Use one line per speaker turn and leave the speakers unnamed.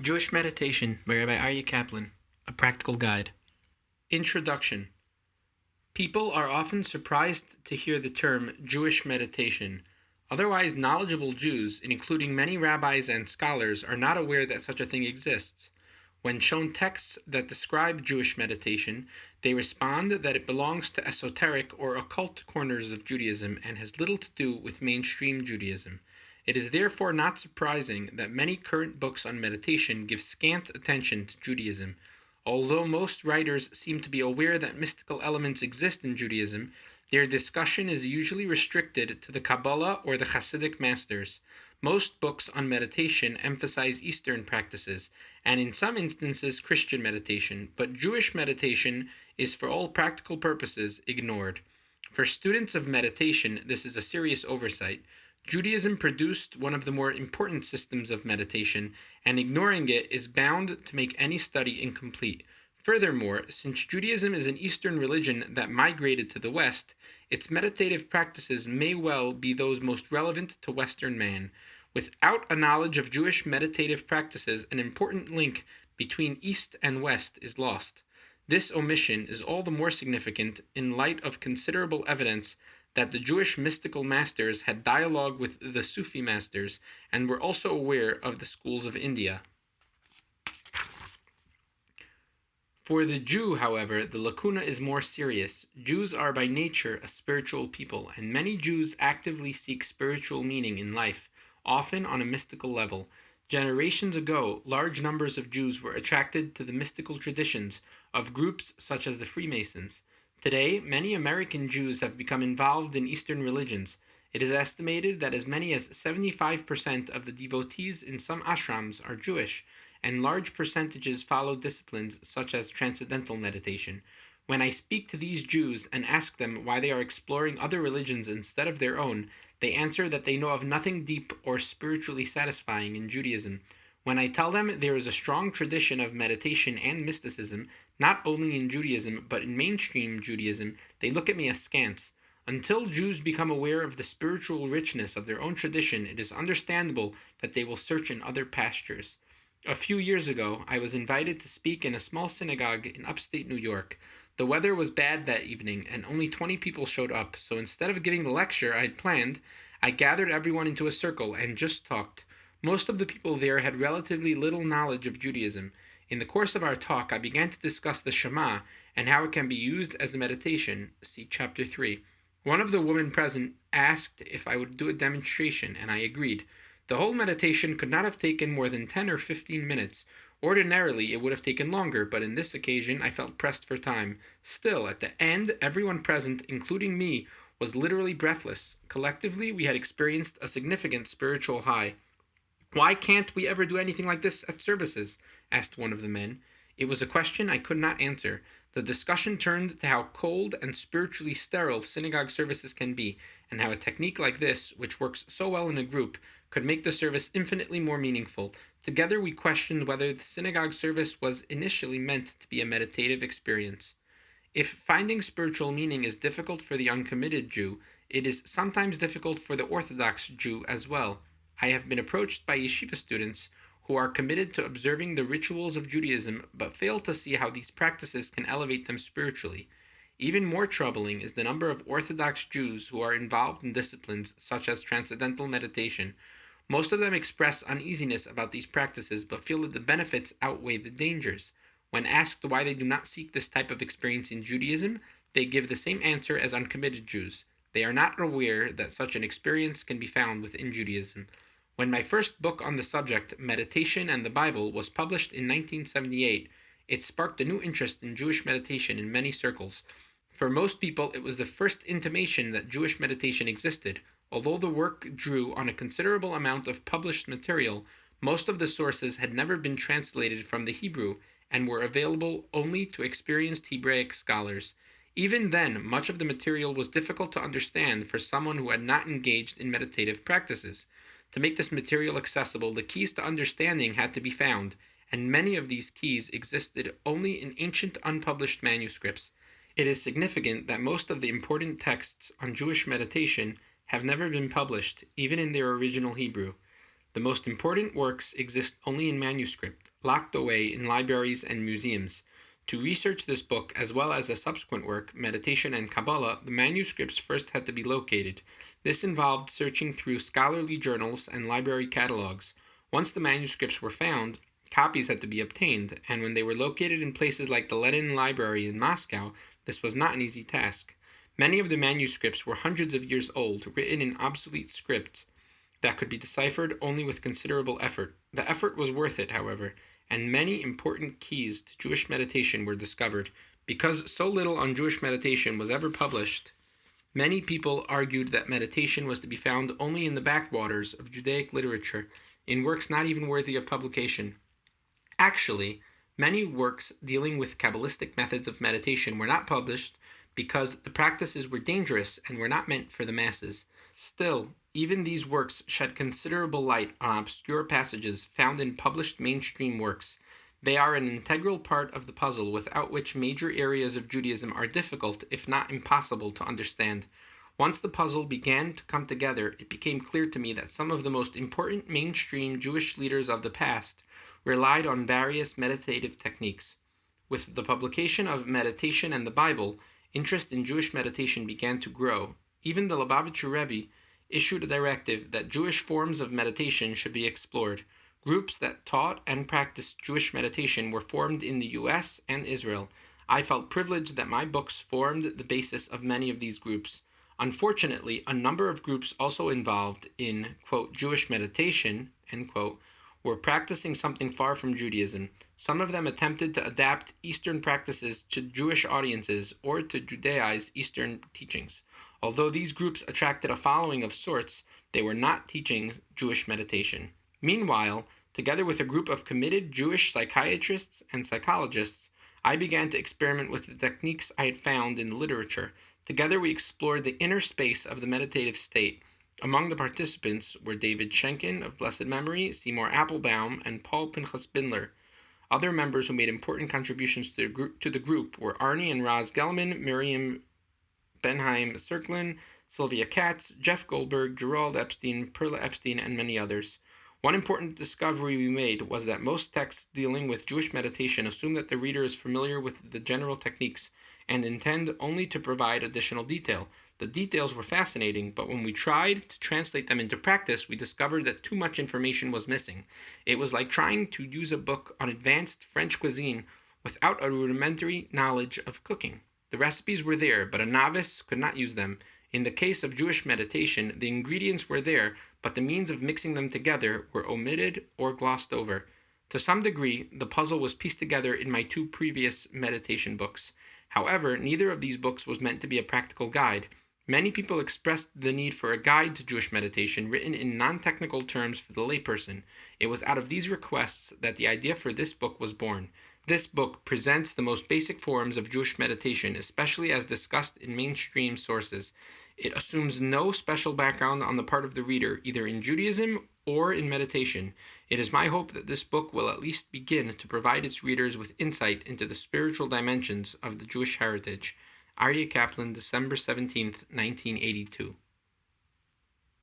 Jewish Meditation by Rabbi Aryeh Kaplan, a practical guide. Introduction. People are often surprised to hear the term Jewish meditation. Otherwise knowledgeable Jews, including many rabbis and scholars, are not aware that such a thing exists. When shown texts that describe Jewish meditation, they respond that it belongs to esoteric or occult corners of Judaism and has little to do with mainstream Judaism. It is therefore not surprising that many current books on meditation give scant attention to Judaism. Although most writers seem to be aware that mystical elements exist in Judaism, their discussion is usually restricted to the Kabbalah or the Hasidic masters. Most books on meditation emphasize Eastern practices, and in some instances Christian meditation, but Jewish meditation is for all practical purposes ignored. For students of meditation, this is a serious oversight. Judaism produced one of the more important systems of meditation, and ignoring it is bound to make any study incomplete. Furthermore, since Judaism is an Eastern religion that migrated to the West, its meditative practices may well be those most relevant to Western man. Without a knowledge of Jewish meditative practices, an important link between East and West is lost. This omission is all the more significant in light of considerable evidence that the Jewish mystical masters had dialogue with the Sufi masters and were also aware of the schools of India. For the Jew, however, the lacuna is more serious. Jews are by nature a spiritual people, and many Jews actively seek spiritual meaning in life, often on a mystical level. Generations ago, large numbers of Jews were attracted to the mystical traditions of groups such as the Freemasons. Today, many American Jews have become involved in Eastern religions. It is estimated that as many as 75% of the devotees in some ashrams are Jewish, and large percentages follow disciplines such as transcendental meditation. When I speak to these Jews and ask them why they are exploring other religions instead of their own, they answer that they know of nothing deep or spiritually satisfying in Judaism. When I tell them there is a strong tradition of meditation and mysticism, not only in Judaism but in mainstream Judaism, they look at me askance. Until Jews become aware of the spiritual richness of their own tradition, it is understandable that they will search in other pastures. A few years ago, I was invited to speak in a small synagogue in upstate New York. The weather was bad that evening, and only 20 people showed up, so instead of giving the lecture I had planned, I gathered everyone into a circle and just talked. Most of the people there had relatively little knowledge of Judaism. In the course of our talk, I began to discuss the Shema and how it can be used as a meditation. See Chapter 3. One of the women present asked if I would do a demonstration, and I agreed. The whole meditation could not have taken more than 10 or 15 minutes. Ordinarily, it would have taken longer, but in this occasion, I felt pressed for time. Still, at the end, everyone present, including me, was literally breathless. Collectively, we had experienced a significant spiritual high. "Why can't we ever do anything like this at services?" asked one of the men. It was a question I could not answer. The discussion turned to how cold and spiritually sterile synagogue services can be, and how a technique like this, which works so well in a group, could make the service infinitely more meaningful. Together we questioned whether the synagogue service was initially meant to be a meditative experience. If finding spiritual meaning is difficult for the uncommitted Jew, it is sometimes difficult for the Orthodox Jew as well. I have been approached by yeshiva students who are committed to observing the rituals of Judaism but fail to see how these practices can elevate them spiritually. Even more troubling is the number of Orthodox Jews who are involved in disciplines such as transcendental meditation. Most of them express uneasiness about these practices but feel that the benefits outweigh the dangers. When asked why they do not seek this type of experience in Judaism, they give the same answer as uncommitted Jews. They are not aware that such an experience can be found within Judaism. When my first book on the subject, Meditation and the Bible, was published in 1978, it sparked a new interest in Jewish meditation in many circles. For most people, it was the first intimation that Jewish meditation existed. Although the work drew on a considerable amount of published material, most of the sources had never been translated from the Hebrew and were available only to experienced Hebraic scholars. Even then, much of the material was difficult to understand for someone who had not engaged in meditative practices. To make this material accessible, the keys to understanding had to be found, and many of these keys existed only in ancient unpublished manuscripts. It is significant that most of the important texts on Jewish meditation have never been published, even in their original Hebrew. The most important works exist only in manuscript. locked away in libraries and museums. To research this book, as well as a subsequent work, Meditation and Kabbalah, the manuscripts first had to be located. This involved searching through scholarly journals and library catalogs. Once the manuscripts were found, copies had to be obtained, and when they were located in places like the Lenin Library in Moscow, this was not an easy task. Many of the manuscripts were hundreds of years old, written in obsolete script that could be deciphered only with considerable effort. The effort was worth it, however, and many important keys to Jewish meditation were discovered. Because so little on Jewish meditation was ever published, many people argued that meditation was to be found only in the backwaters of Judaic literature, in works not even worthy of publication. Actually, many works dealing with Kabbalistic methods of meditation were not published because the practices were dangerous and were not meant for the masses. Still, even these works shed considerable light on obscure passages found in published mainstream works. They are an integral part of the puzzle without which major areas of Judaism are difficult, if not impossible, to understand. Once the puzzle began to come together, it became clear to me that some of the most important mainstream Jewish leaders of the past relied on various meditative techniques. With the publication of Meditation and the Bible, interest in Jewish meditation began to grow. Even the Lubavitcher Rabbi issued a directive that Jewish forms of meditation should be explored. Groups that taught and practiced Jewish meditation were formed in the US and Israel. I felt privileged that my books formed the basis of many of these groups. Unfortunately, a number of groups also involved in, quote, Jewish meditation, end quote, were practicing something far from Judaism. Some of them attempted to adapt Eastern practices to Jewish audiences or to Judaize Eastern teachings. Although these groups attracted a following of sorts, they were not teaching Jewish meditation. Meanwhile, together with a group of committed Jewish psychiatrists and psychologists, I began to experiment with the techniques I had found in the literature. Together we explored the inner space of the meditative state. Among the participants were David Schenken of blessed memory, Seymour Applebaum, and Paul Pinchas Bindler. Other members who made important contributions to the group were Arnie and Roz Gelman, Miriam Benheim Cirklin, Sylvia Katz, Jeff Goldberg, Gerald Epstein, Perla Epstein, and many others. One important discovery we made was that most texts dealing with Jewish meditation assume that the reader is familiar with the general techniques and intend only to provide additional detail. The details were fascinating, but when we tried to translate them into practice, we discovered that too much information was missing. It was like trying to use a book on advanced French cuisine without a rudimentary knowledge of cooking. The recipes were there, but a novice could not use them. In the case of Jewish meditation, the ingredients were there, but the means of mixing them together were omitted or glossed over. To some degree, the puzzle was pieced together in my two previous meditation books. However, neither of these books was meant to be a practical guide. Many people expressed the need for a guide to Jewish meditation written in non-technical terms for the layperson. It was out of these requests that the idea for this book was born. This book presents the most basic forms of Jewish meditation, especially as discussed in mainstream sources. It assumes no special background on the part of the reader, either in Judaism or in meditation. It is my hope that this book will at least begin to provide its readers with insight into the spiritual dimensions of the Jewish heritage. Aryeh Kaplan, December 17, 1982.